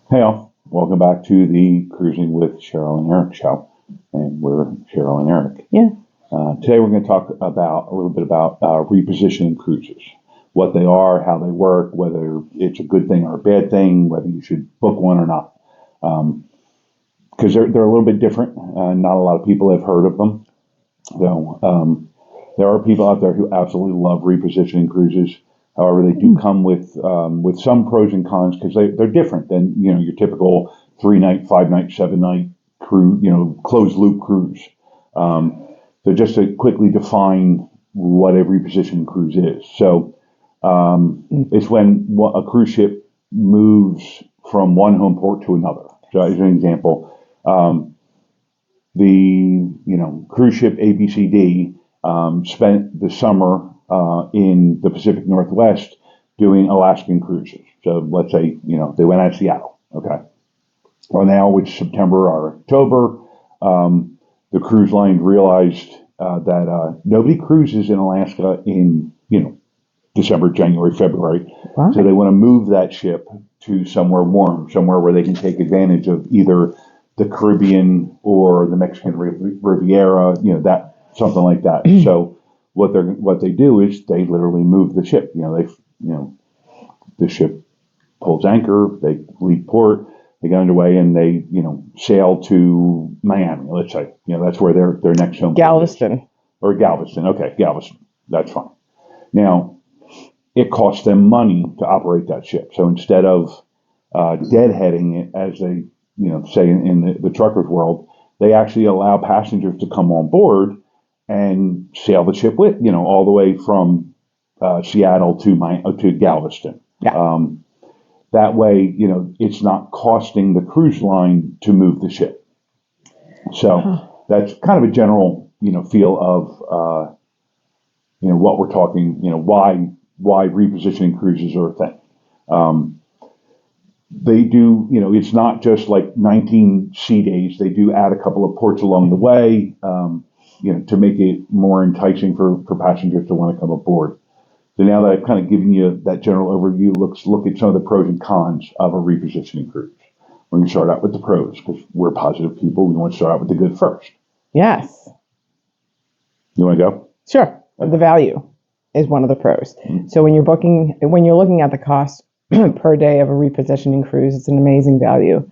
Hey all, welcome back to the Cruising with Cheryl and Eric show. And we're Cheryl and Eric. Yeah. Today we're going to talk about a little bit about repositioning cruises, what they are, how they work, whether it's a good thing or a bad thing, whether you should book one or not. Because they're a little bit different. Not a lot of people have heard of them. So there are people out there who absolutely love repositioning cruises. However, they do come with some pros and cons because they're different than your typical 3-night, 5-night, 7-night cruise, closed loop cruise. So just to quickly define what a repositioning cruise is. So it's when a cruise ship moves from one home port to another. So as an example, the cruise ship ABCD spent the summer in the Pacific Northwest doing Alaskan cruises. So let's say they went out of Seattle. Okay. Well, now it's September or October. The cruise line realized that nobody cruises in Alaska in December, January, February. Wow. So they want to move that ship to somewhere warm, somewhere where they can take advantage of either the Caribbean or the Mexican Riviera, that something like that. So what they do is they literally move the ship. The ship pulls anchor, they leave port, they get underway, and they sail to Miami. Let's say that's where their next home Galveston or Galveston. Okay, Galveston. That's fine. Now it costs them money to operate that ship. So instead of deadheading it, as they say in the truckers world, they actually allow passengers to come on board and sail the ship with all the way from Seattle to Galveston. Yeah. That way, it's not costing the cruise line to move the ship. So that's kind of a general feel of what we're talking. Why repositioning cruises are a thing. They do, it's not just like 19 sea days. They do add a couple of ports along the way, to make it more enticing for passengers to want to come aboard. So now that I've kind of given you that general overview, let's look at some of the pros and cons of a repositioning cruise. We're going to start out with the pros because we're positive people. We want to start out with the good first. Yes. You want to go? Sure. The value is one of the pros. Mm-hmm. So when you're looking at the cost per day of a repositioning cruise, it's an amazing value.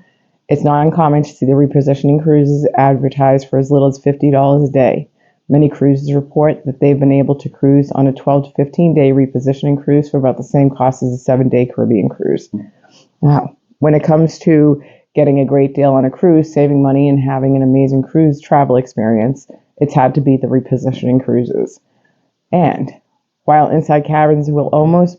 It's not uncommon to see the repositioning cruises advertised for as little as $50 a day. Many cruises report that they've been able to cruise on a 12 to 15-day repositioning cruise for about the same cost as a 7-day Caribbean cruise. Now, when it comes to getting a great deal on a cruise, saving money, and having an amazing cruise travel experience, it's had to beat the repositioning cruises. And while inside cabins will almost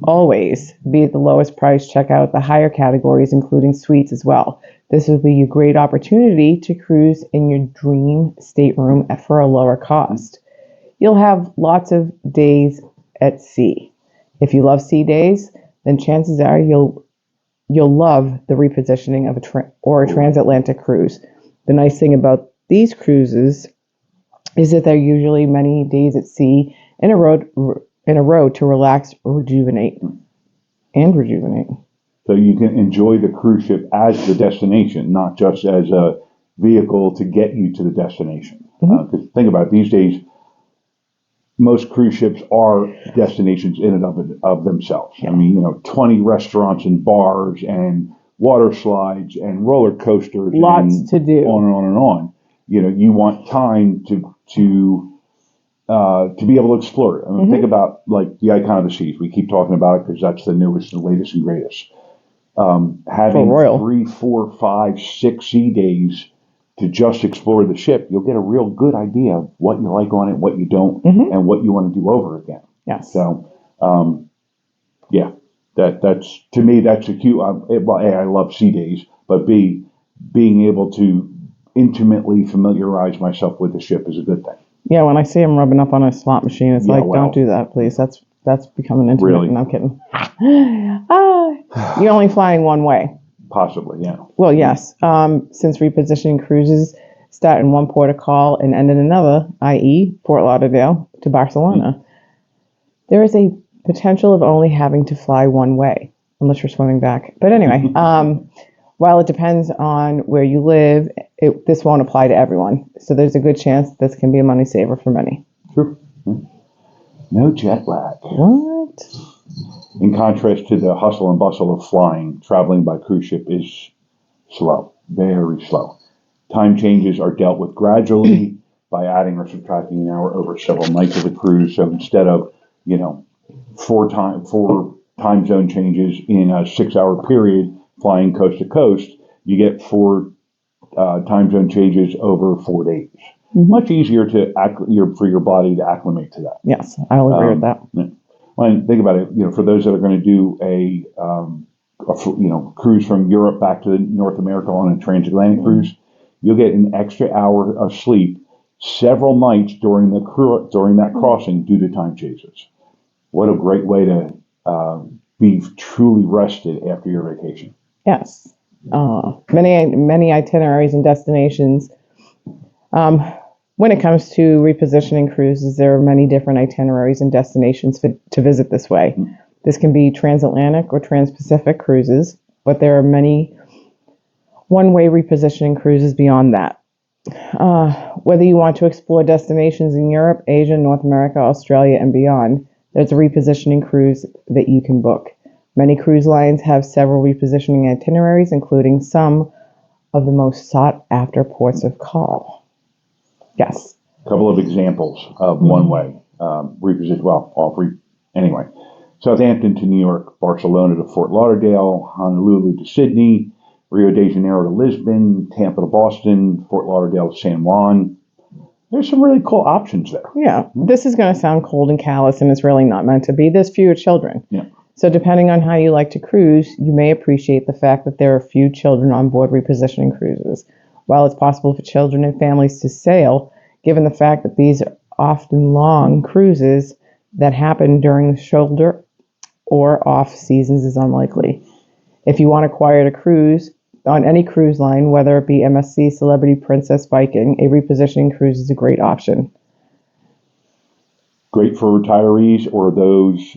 always be at the lowest price, check out the higher categories, including suites as well. This will be a great opportunity to cruise in your dream stateroom for a lower cost. You'll have lots of days at sea. If you love sea days, then chances are you'll love the repositioning of a transatlantic cruise. The nice thing about these cruises is that they're usually many days at sea in a row to relax, rejuvenate. So you can enjoy the cruise ship as the destination, not just as a vehicle to get you to the destination. Because think about it, these days, most cruise ships are destinations in and of themselves. Yeah. I mean, 20 restaurants and bars and water slides and roller coasters. Lots to do. On and on and on. You want time to be able to explore it. I mean, think about like the Icon of the Seas. We keep talking about it because that's the newest and latest and greatest. Having 3, 4, 5, 6 sea days to just explore the ship, you'll get a real good idea of what you like on it, what you don't, and what you want to do over again. Yes. So, that's to me that's a cute. A, I love sea days, but B, being able to intimately familiarize myself with the ship is a good thing. Yeah, when I see him rubbing up on a slot machine, it's don't do that, please. That's becoming intimate. Really? And I'm kidding. You're only flying one way. Possibly, yeah. Well, yes. Since repositioning cruises start in one port of call and end in another, i.e. Fort Lauderdale to Barcelona, there is a potential of only having to fly one way, unless you're swimming back. But anyway, While it depends on where you live, this won't apply to everyone. So there's a good chance this can be a money saver for many. Sure. No jet lag. What? In contrast to the hustle and bustle of flying, traveling by cruise ship is slow, very slow. Time changes are dealt with gradually by adding or subtracting an hour over several nights of the cruise. So instead of, four time zone changes in a 6 hour period flying coast to coast, you get four time zone changes over 4 days. Much easier for your body to acclimate to that. Yes, I'll agree with that. Well, think about it. For those that are going to do a cruise from Europe back to North America on a transatlantic cruise, you'll get an extra hour of sleep several nights during that crossing due to time changes. What a great way to be truly rested after your vacation. Yes. Many itineraries and destinations. When it comes to repositioning cruises, there are many different itineraries and destinations to visit this way. This can be transatlantic or trans-Pacific cruises, but there are many one-way repositioning cruises beyond that. Whether you want to explore destinations in Europe, Asia, North America, Australia, and beyond, there's a repositioning cruise that you can book. Many cruise lines have several repositioning itineraries, including some of the most sought-after ports of call. Yes. A couple of examples of one-way reposition. Well, all three. Anyway, Southampton to New York, Barcelona to Fort Lauderdale, Honolulu to Sydney, Rio de Janeiro to Lisbon, Tampa to Boston, Fort Lauderdale to San Juan. There's some really cool options there. Yeah. This is going to sound cold and callous, and it's really not meant to be. There's fewer children. Yeah. So depending on how you like to cruise, you may appreciate the fact that there are few children on board repositioning cruises. While it's possible for children and families to sail, given the fact that these are often long cruises that happen during the shoulder or off seasons is unlikely. If you want to acquire a cruise on any cruise line, whether it be MSC, Celebrity, Princess, Viking, a repositioning cruise is a great option. Great for retirees or those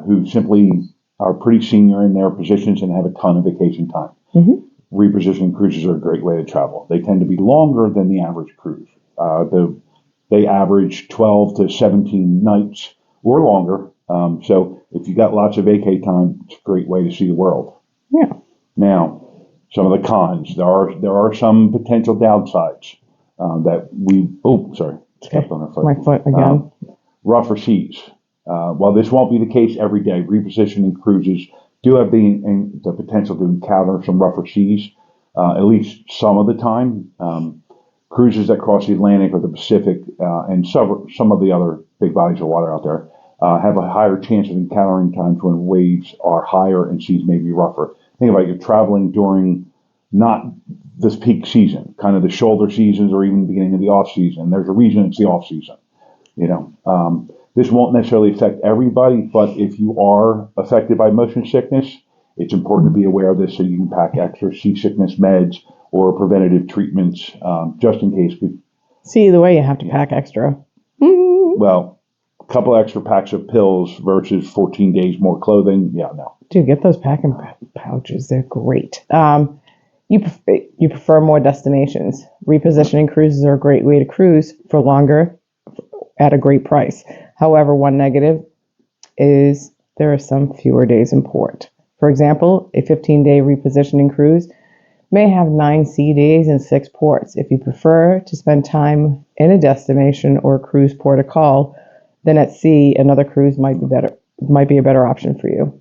who simply are pretty senior in their positions and have a ton of vacation time. Repositioning cruises are a great way to travel. They tend to be longer than the average cruise. They average 12 to 17 nights or longer. So if you got lots of vacay time, it's a great way to see the world. Yeah. Now, some of the cons. There are some potential downsides that we. Oh, sorry, stepped on our foot. My foot again. Rougher seas. While this won't be the case every day, repositioning cruises do have the potential to encounter some rougher seas, at least some of the time. Cruises that cross the Atlantic or the Pacific and some of the other big bodies of water out there have a higher chance of encountering times when waves are higher and seas may be rougher. Think about you're traveling during not this peak season, kind of the shoulder seasons or even the beginning of the off season. There's a reason it's the off season. This won't necessarily affect everybody, but if you are affected by motion sickness, it's important to be aware of this so you can pack extra seasickness meds or preventative treatments just in case. See, either way, you have to pack extra. Well, a couple extra packs of pills versus 14 days more clothing. Yeah, no. Dude, get those packing pouches. They're great. You prefer more destinations. Repositioning cruises are a great way to cruise for longer at a great price. However, one negative is there are some fewer days in port. For example, a 15-day repositioning cruise may have 9 sea days and 6 ports. If you prefer to spend time in a destination or a cruise port of call, then at sea, another cruise might be a better option for you.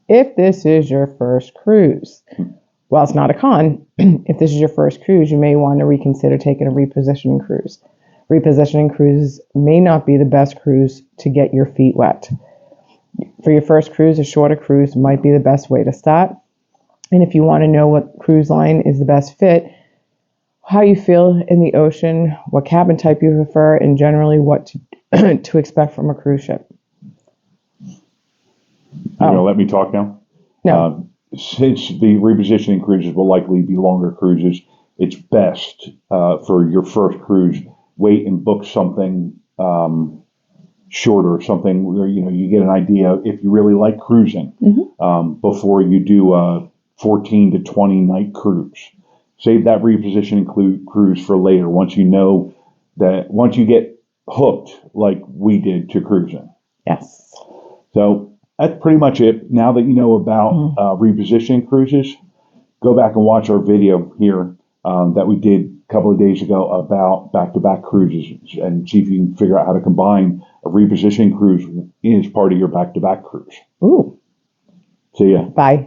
If this is your first cruise, while it's not a con, if this is your first cruise, you may want to reconsider taking a repositioning cruise. Repositioning cruises may not be the best cruise to get your feet wet. For your first cruise, a shorter cruise might be the best way to start. And if you want to know what cruise line is the best fit, how you feel in the ocean, what cabin type you prefer, and generally what to expect from a cruise ship. You're going to let me talk now? No. Since the repositioning cruises will likely be longer cruises, it's best for your first cruise, wait and book something shorter, something where you get an idea if you really like cruising before you do a 14 to 20 night cruise. Save that repositioning cruise for later once once you get hooked like we did to cruising. Yes. So that's pretty much it. Now that you know about repositioning cruises, go back and watch our video here that we did a couple of days ago about back-to-back cruises and see if you can figure out how to combine a repositioning cruise as part of your back-to-back cruise. Ooh. See ya. Bye.